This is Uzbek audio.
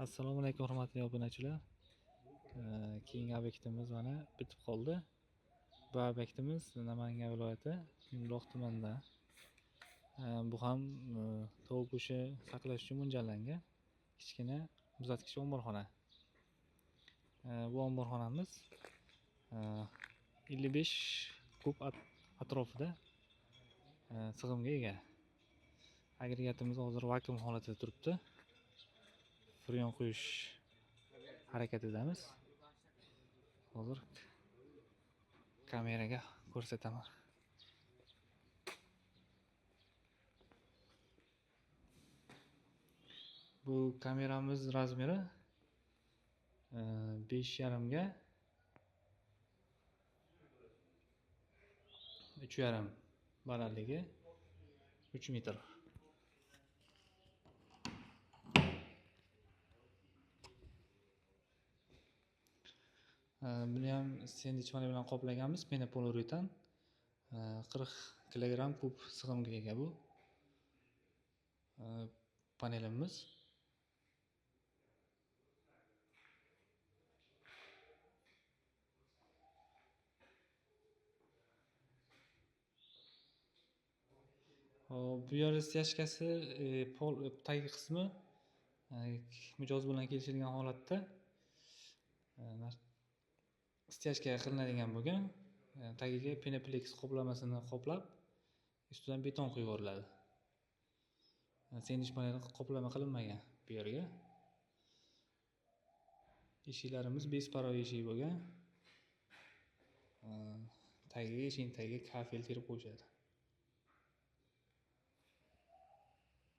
Assalomu alaykum hurmatli obunachilar. Keyingi obyektimiz mana bitib qoldi. Bu obyektimiz Namangan viloyati Yumloq tumanida. Bu ham tovuq go'shti saqlash uchun mo'ljallangan kichkina muzlatgich omborxona. Bu omborxonamiz 55 kub atrofida sig'imga ega. Agregatimiz hozir vakuum holatida turibdi. Freon qo'yish harakatidamiz. Hozir kameraga ko'rsataman. Bu kameramiz razmeri 5,5 ga 3,5 balandligi 3 metr. Buni ham sendvichmani bilan qoplaganmiz, penopoluritan. 40 kilogramm kub sig'imga ega bu panelimiz. Bu yer styajkasi pol tagi qismi mijoz bilan kelishilgan holatda styajkaga qilinadigan bo'lgan. Tagiga penoplex qoplamasini qoplab, ustidan beton quyib yuboriladi. Sendvich paneli qoplama qilinmagan bu yerga. Eshiklarimiz besparov eshik bo'lgan. Eshikning tagiga kafel terib qo'yishadi.